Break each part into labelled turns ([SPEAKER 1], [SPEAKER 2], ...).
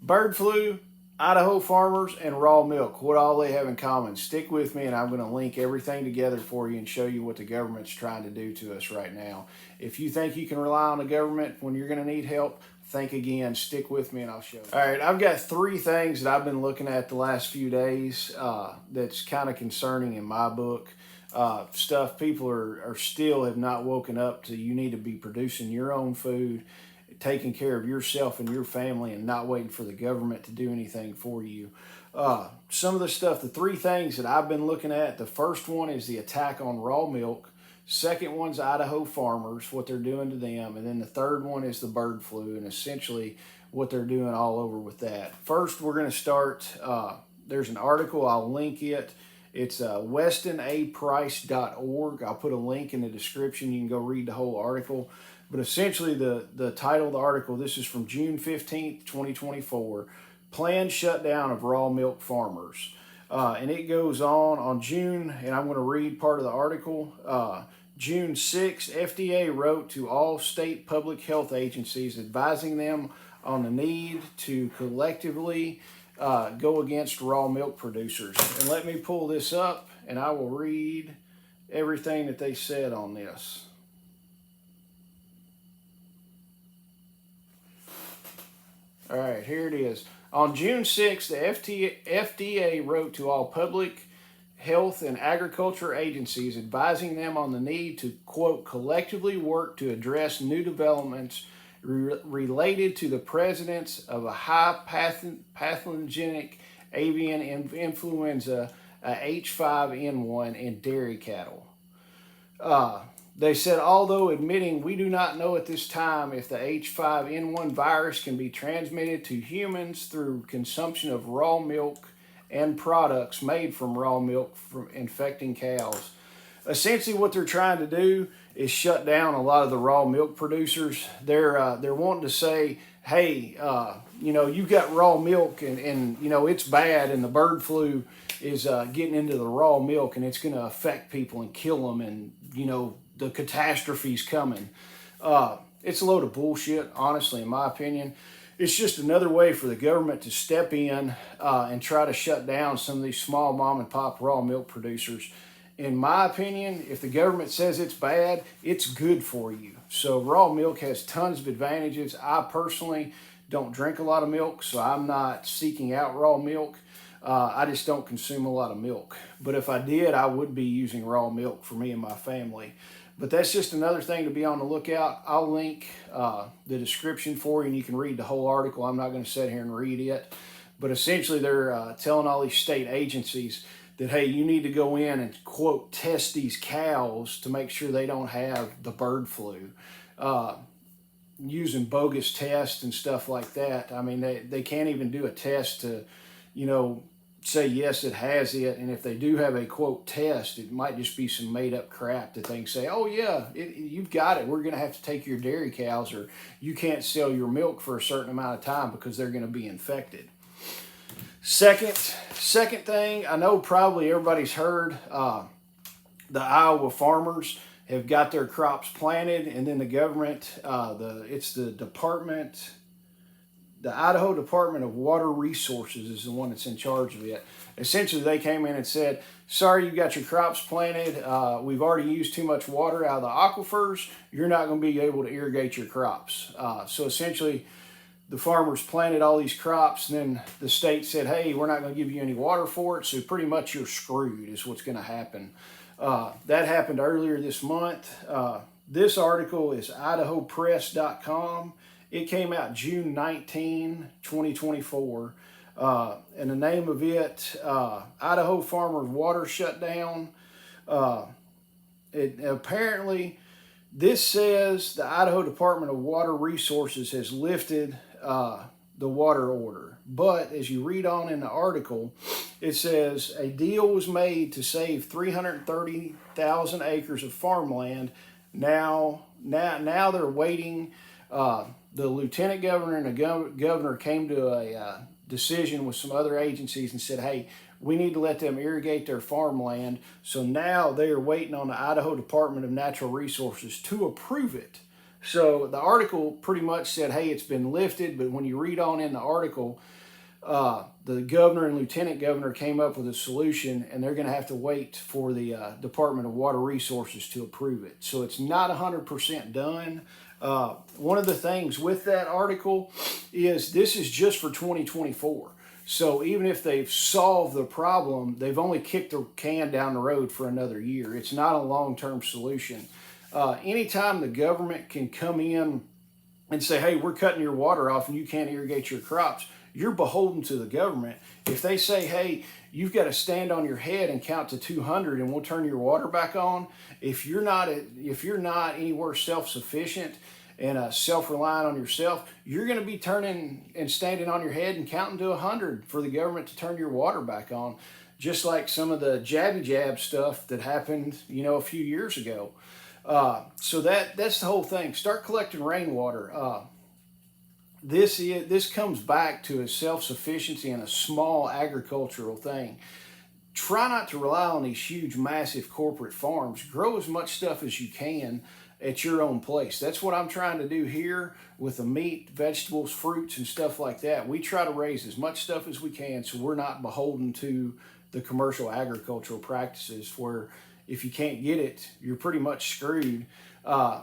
[SPEAKER 1] Bird flu, Idaho farmers, and raw milk. What all they have in common. Stick with me and I'm going to link everything together for you and show you what the government's trying to do to us right now. If you think you can rely on the government when you're going to need help, think again. Stick with me and I'll show you. All right, I've got 3 things that I've been looking at the last few days that's kind of concerning in my book. Stuff people are still have not woken up to. You need to be producing your own food, taking care of yourself and your family, and not waiting for the government to do anything for you. Some of the stuff, the 3 things that I've been looking at, the first one is the attack on raw milk. Second one's Idaho farmers, what they're doing to them. And then the third one is the bird flu and essentially what they're doing all over with that. First, we're going to start, there's an article, I'll link it. It's westonaprice.org. I'll put a link in the description. You can go read the whole article. But essentially the title of the article, this is from June 15th, 2024, planned shutdown of raw milk farmers. And it goes on June, and I'm going to read part of the article. June 6th, FDA wrote to all state public health agencies advising them on the need to collectively go against raw milk producers. And let me pull this up, and I will read everything that they said on this. All right, here it is. On June 6th, the FDA wrote to all public health and agriculture agencies advising them on the need to, quote, collectively work to address new developments related to the presence of a high pathogenic avian influenza, H5N1, in dairy cattle. They said, although admitting we do not know at this time if the H5N1 virus can be transmitted to humans through consumption of raw milk and products made from raw milk from infecting cows. Essentially what they're trying to do is shut down a lot of the raw milk producers. They're wanting to say, hey, you've got raw milk and it's bad, and the bird flu is getting into the raw milk and it's going to affect people and kill them, and the catastrophe's coming. It's a load of bullshit, honestly, in my opinion. It's just another way for the government to step in and try to shut down some of these small mom and pop raw milk producers. In my opinion, if the government says it's bad, it's good for you. So raw milk has tons of advantages. I personally don't drink a lot of milk, so I'm not seeking out raw milk. I just don't consume a lot of milk. But if I did, I would be using raw milk for me and my family. But that's just another thing to be on the lookout. I'll link the description for you, and you can read the whole article. I'm not going to sit here and read it. But essentially, they're telling all these state agencies that, hey, you need to go in and, quote, test these cows to make sure they don't have the bird flu. Using bogus tests and stuff like that. I mean, they can't even do a test to, say, yes, it has it. And if they do have a, quote, test, it might just be some made up crap that they can say, oh, yeah, you've got it. We're going to have to take your dairy cows, or you can't sell your milk for a certain amount of time because they're going to be infected. Second thing, I know probably everybody's heard the Iowa farmers have got their crops planted, and then the government, the Idaho Department of Water Resources is the one that's in charge of it. Essentially, they came in and said, sorry, you got your crops planted. We've already used too much water out of the aquifers. You're not going to be able to irrigate your crops. So essentially, the farmers planted all these crops, and then the state said, hey, we're not going to give you any water for it, so pretty much you're screwed is what's going to happen. That happened earlier this month. This article is idahopress.com. It came out June 19, 2024. And the name of it, Idaho Farmers Water Shutdown. Apparently, this says the Idaho Department of Water Resources has lifted the water order. But as you read on in the article, it says a deal was made to save 330,000 acres of farmland. Now they're waiting. The lieutenant governor and the governor came to a decision with some other agencies and said, hey, we need to let them irrigate their farmland. So now they are waiting on the Idaho Department of Natural Resources to approve it. So the article pretty much said, hey, it's been lifted, but when you read on in the article, the governor and lieutenant governor came up with a solution, and they're going to have to wait for the Department of Water Resources to approve it. So it's not 100% done. One of the things with that article is this is just for 2024. So even if they've solved the problem, they've only kicked the can down the road for another year. It's not a long-term solution. Anytime the government can come in and say, hey, we're cutting your water off and you can't irrigate your crops, you're beholden to the government. If they say, hey, you've got to stand on your head and count to 200 and we'll turn your water back on, if you're not anywhere self-sufficient and self-reliant on yourself, you're going to be turning and standing on your head and counting to 100 for the government to turn your water back on, just like some of the jabby jab stuff that happened, a few years ago. So that's the whole thing. Start collecting rainwater. This comes back to a self-sufficiency and a small agricultural thing. Try not to rely on these huge, massive corporate farms. Grow as much stuff as you can at your own place. That's what I'm trying to do here with the meat, vegetables, fruits, and stuff like that. We try to raise as much stuff as we can so we're not beholden to the commercial agricultural practices where if you can't get it, you're pretty much screwed.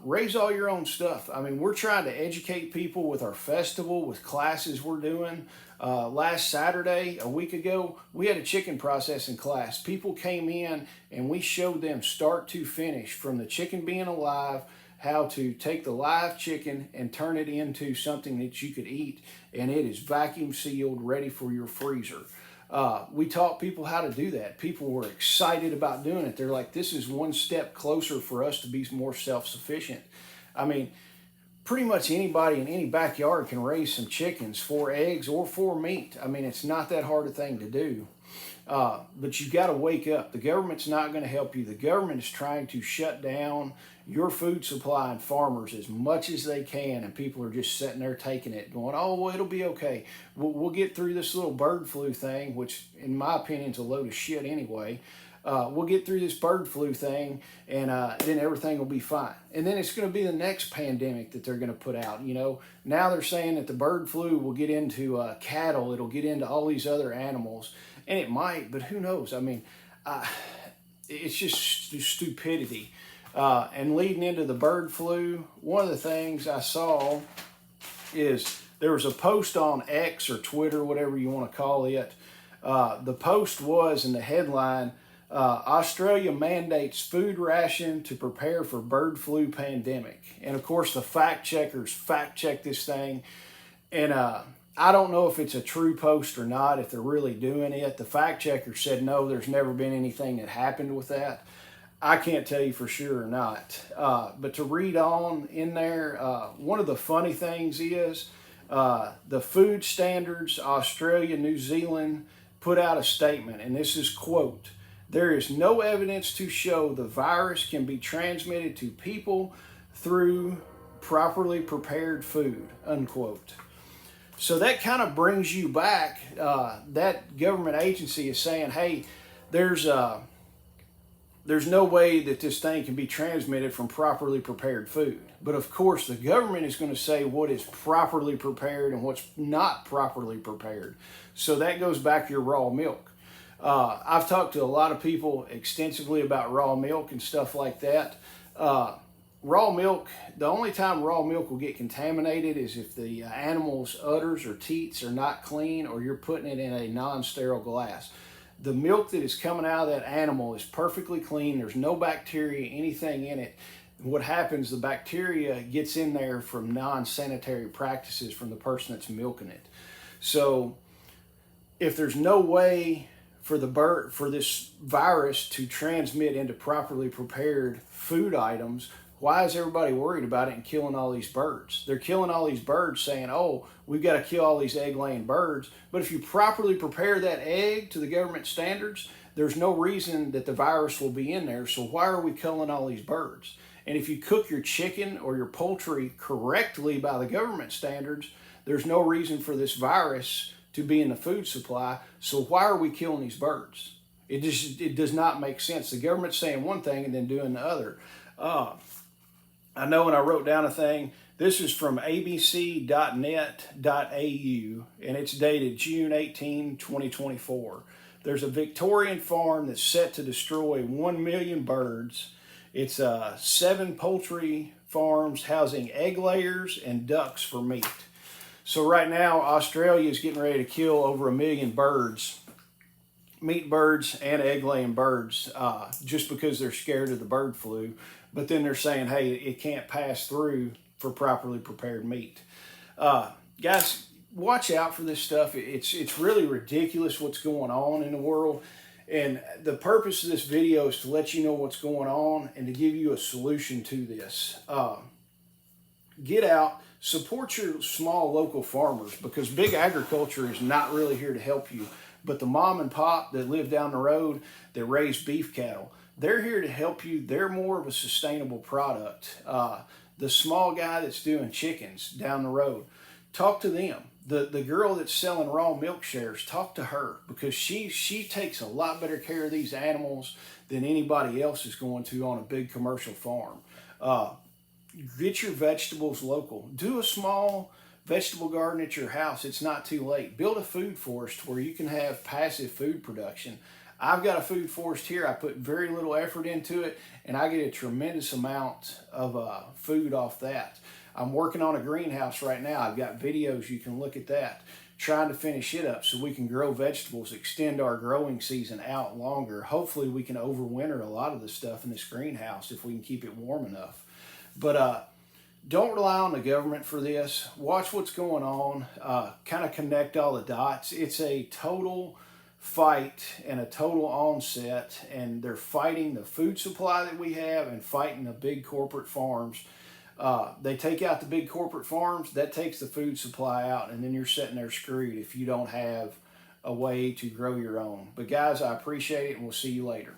[SPEAKER 1] Raise all your own stuff. I mean, we're trying to educate people with our festival, with classes we're doing. Last Saturday, a week ago, we had a chicken processing class. People came in and we showed them start to finish, from the chicken being alive, how to take the live chicken and turn it into something that you could eat, and it is vacuum sealed, ready for your freezer. We taught people how to do that. People were excited about doing it. They're like, this is one step closer for us to be more self-sufficient. I mean, pretty much anybody in any backyard can raise some chickens for eggs or for meat. I mean, it's not that hard a thing to do. But you got to wake up. The government's not going to help you. The government is trying to shut down your food supply and farmers as much as they can, and people are just sitting there taking it, going, oh, well, it'll be okay. We'll get through this little bird flu thing, which in my opinion is a load of shit anyway. We'll get through this bird flu thing, and then everything will be fine. And then it's going to be the next pandemic that they're going to put out. Now they're saying that the bird flu will get into cattle. It'll get into all these other animals, and it might, but who knows? I mean, it's just stupidity. And leading into the bird flu, one of the things I saw is there was a post on X or Twitter, whatever you want to call it. The post was in the headline, Australia mandates food ration to prepare for bird flu pandemic. And of course, the fact checkers fact check this thing. And I don't know if it's a true post or not, if they're really doing it. The fact checker said, no, there's never been anything that happened with that. I can't tell you for sure or not. But to read on in there, one of the funny things is the Food Standards Australia, New Zealand put out a statement, and this is, quote, there is no evidence to show the virus can be transmitted to people through properly prepared food, unquote. So that kind of brings you back. That government agency is saying, hey, there's no way that this thing can be transmitted from properly prepared food. But of course, the government is going to say what is properly prepared and what's not properly prepared. So that goes back to your raw milk. I've talked to a lot of people extensively about raw milk and stuff like that. Raw milk, the only time raw milk will get contaminated is if the animal's udders or teats are not clean, or you're putting it in a non-sterile glass. The milk that is coming out of that animal is perfectly clean. There's no bacteria, anything in it. What happens, the bacteria gets in there from non-sanitary practices from the person that's milking it. So if there's no way for this virus to transmit into properly prepared food items, why is everybody worried about it and killing all these birds? They're killing all these birds saying, oh, we've got to kill all these egg-laying birds. But if you properly prepare that egg to the government standards, there's no reason that the virus will be in there. So why are we killing all these birds? And if you cook your chicken or your poultry correctly by the government standards, there's no reason for this virus to be in the food supply. So why are we killing these birds? It does not make sense. The government's saying one thing and then doing the other. I know when I wrote down a thing, this is from abc.net.au, and it's dated June 18, 2024. There's a Victorian farm that's set to destroy 1 million birds. It's 7 poultry farms housing egg layers and ducks for meat. So right now, Australia is getting ready to kill over 1 million birds, meat birds and egg laying birds, just because they're scared of the bird flu. But then they're saying, hey, it can't pass through for properly prepared meat. Guys, watch out for this stuff. It's really ridiculous what's going on in the world. And the purpose of this video is to let you know what's going on and to give you a solution to this. Get out, support your small local farmers, because big agriculture is not really here to help you. But the mom and pop that live down the road that raise beef cattle, they're here to help you. They're more of a sustainable product. The small guy that's doing chickens down the road, talk to them. The girl that's selling raw milk shares, talk to her, because she takes a lot better care of these animals than anybody else is going to on a big commercial farm. Get your vegetables local. Do a small vegetable garden at your house. It's not too late. Build a food forest where you can have passive food production. I've got a food forest here. I put very little effort into it, and I get a tremendous amount of food off that. I'm working on a greenhouse right now. I've got videos. You can look at that. Trying to finish it up so we can grow vegetables, extend our growing season out longer. Hopefully we can overwinter a lot of the stuff in this greenhouse if we can keep it warm enough. But don't rely on the government for this. Watch what's going on. Kind of connect all the dots. It's a total fight and a total onset, and they're fighting the food supply that we have and fighting the big corporate farms. They take out the big corporate farms, that takes the food supply out, and then you're sitting there screwed if you don't have a way to grow your own. But guys, I appreciate it, and we'll see you later.